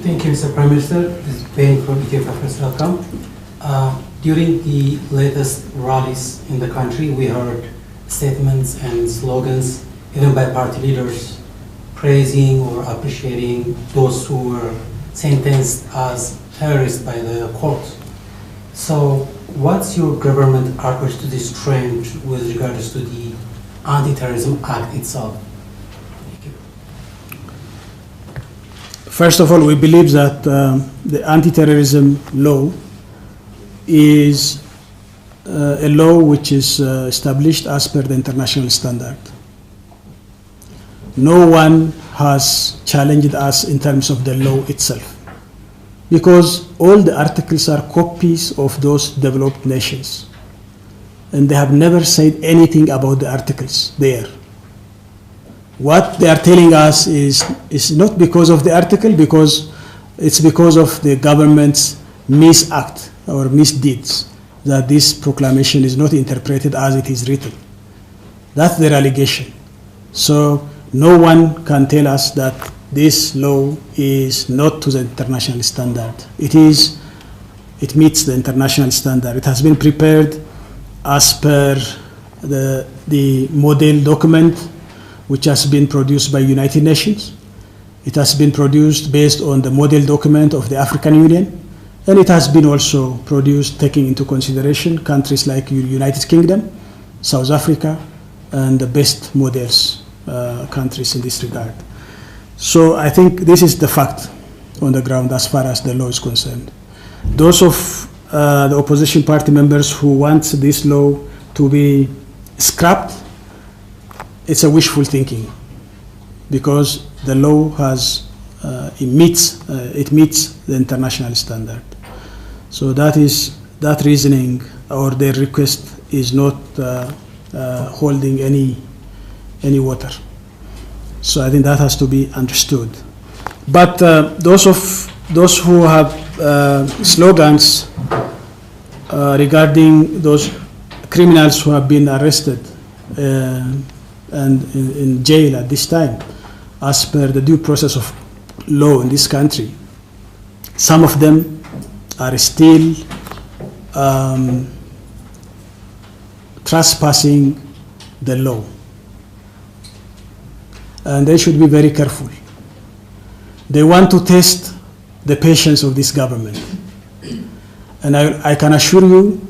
Thank you, Mr. Prime Minister. This is Ben from Ethiopia.com. During the latest rallies in the country, we heard statements and slogans, even by party leaders, praising or appreciating those who were sentenced as terrorists by the court. So, what's your government approach to this trend with regards to the Anti-Terrorism Act itself? First of all, we believe that the anti-terrorism law is a law which is established as per the international standard. No one has challenged us in terms of the law itself, because all the articles are copies of those developed nations, and they have never said anything about the articles there. What they are telling us is not because of the article, because it's because of the government's misact or misdeeds that this proclamation is not interpreted as it is written. That's their allegation. So no one can tell us that this law is not to the international standard. It meets the international standard. It has been prepared as per the model document which has been produced by United Nations. It has been produced based on the model document of the African Union, and it has been also produced taking into consideration countries like United Kingdom, South Africa, and the best models countries in this regard. So I think this is the fact on the ground as far as the law is concerned. Those of the opposition party members who want this law to be scrapped, it's a wishful thinking, because the law has it meets the international standard. So that reasoning or their request is not holding any water. So I think that has to be understood. But those who have slogans regarding those criminals who have been arrested and in jail at this time, as per the due process of law in this country, some of them are still trespassing the law, and they should be very careful. They want to test the patience of this government, and I can assure you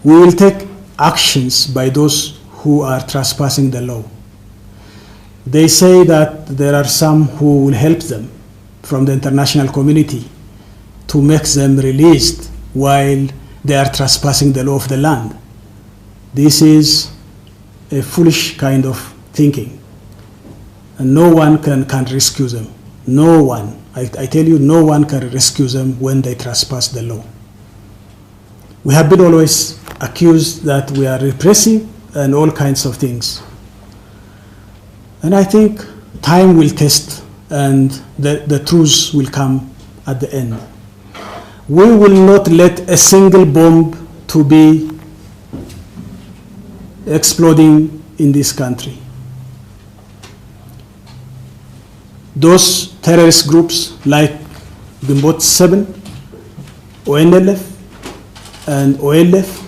we will take actions by those who are trespassing the law. They say that there are some who will help them from the international community to make them released while they are trespassing the law of the land. This is a foolish kind of thinking, and no one can rescue them. No one, I tell you, no one can rescue them when they trespass the law. We have been always accused that we are repressive and all kinds of things. And I think time will test, and the truth will come at the end. We will not let a single bomb to be exploding in this country. Those terrorist groups like Gimbot 7, ONLF, and OLF,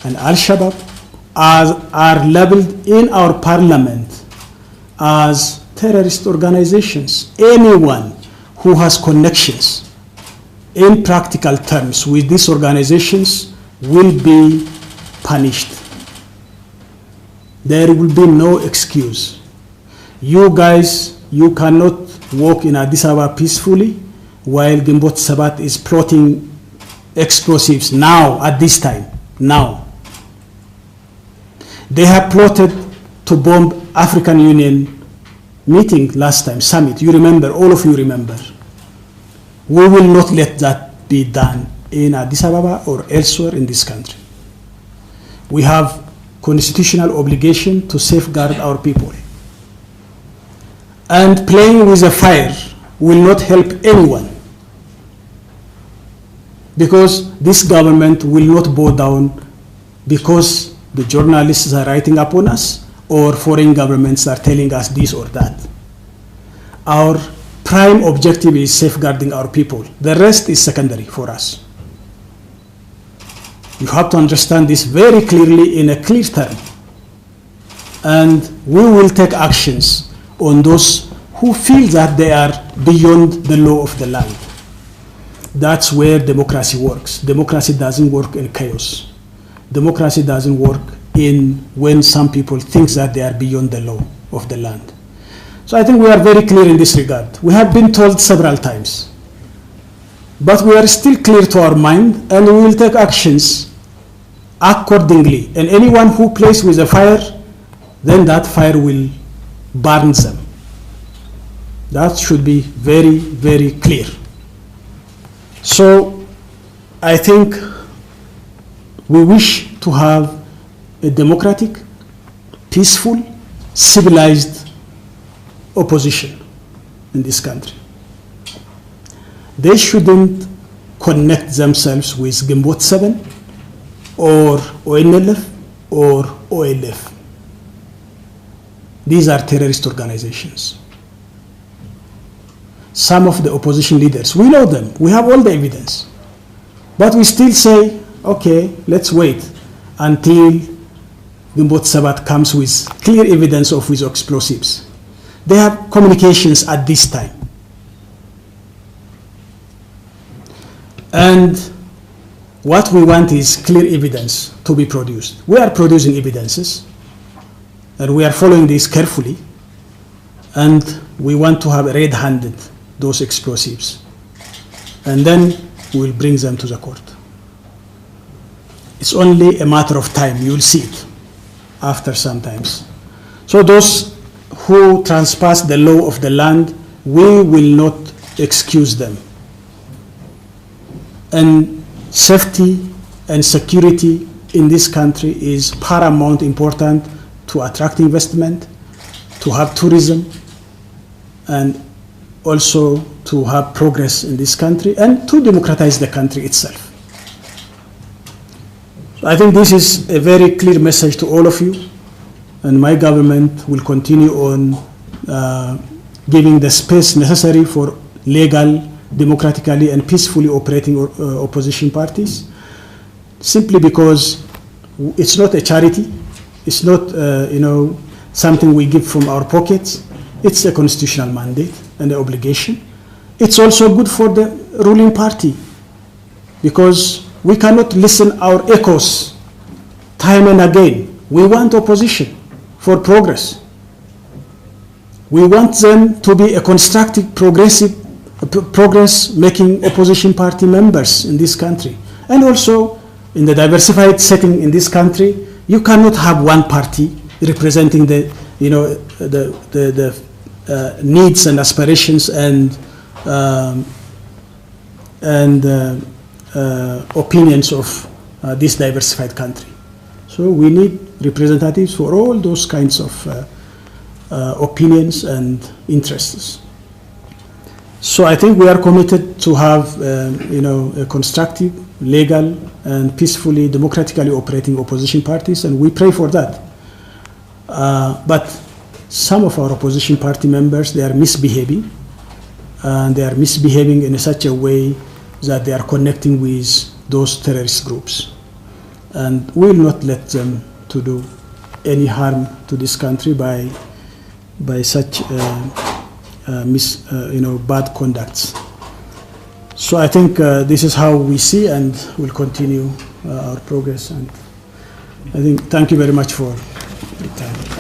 and Al-Shabaab are labeled in our parliament as terrorist organizations. Anyone who has connections in practical terms with these organizations will be punished. There will be no excuse. You guys, you cannot walk in Addis Ababa peacefully while Gimbot Sabat is plotting explosives now, at this time, now. They have plotted to bomb African Union meeting last time, summit. You remember, all of you remember. We will not let that be done in Addis Ababa or elsewhere in this country. We have constitutional obligation to safeguard our people. And playing with the fire will not help anyone, because this government will not bow down because the journalists are writing upon us or foreign governments are telling us this or that. Our prime objective is safeguarding our people. The rest is secondary for us. You have to understand this very clearly in a clear term. And we will take actions on those who feel that they are beyond the law of the land. That's where democracy works. Democracy doesn't work in chaos. Democracy doesn't work in when some people think that they are beyond the law of the land. So I think we are very clear in this regard. We have been told several times, but we are still clear to our mind, and we will take actions accordingly. And anyone who plays with the fire, then that fire will burn them. That should be very, very clear. So I think we wish to have a democratic, peaceful, civilized opposition in this country. They shouldn't connect themselves with Gimbot 7 or ONLF or OLF. These are terrorist organizations. Some of the opposition leaders, we know them, we have all the evidence. But we still say, okay, let's wait until Gimbot 7 comes with clear evidence of with explosives. They have communications at this time. And what we want is clear evidence to be produced. We are producing evidences, and we are following this carefully, and we want to have red-handed those explosives. And then we will bring them to the court. It's only a matter of time. You will see it after some times. So those who transpass the law of the land, we will not excuse them. And safety and security in this country is paramount important to attract investment, to have tourism, and also to have progress in this country and to democratize the country itself. So I think this is a very clear message to all of you, and my government will continue on giving the space necessary for legal, democratically and peacefully operating opposition parties, simply because it's not a charity, it's not something we give from our pockets. It's a constitutional mandate and an obligation. It's also good for the ruling party, because we cannot listen our echoes time and again. We want opposition for progress. We want them to be a constructive, progressive, progress-making opposition party members in this country. And also, in the diversified setting in this country, you cannot have one party representing the needs and aspirations and opinions of this diversified country. So we need representatives for all those kinds of opinions and interests. So I think we are committed to have a constructive, legal, and peacefully, democratically operating opposition parties, and we pray for that. But some of our opposition party members, they are misbehaving, and they are misbehaving in such a way that they are connecting with those terrorist groups. And we will not let them to do any harm to this country by such bad conducts. So I think this is how we see, and we'll continue our progress. And I think thank you very much for your time.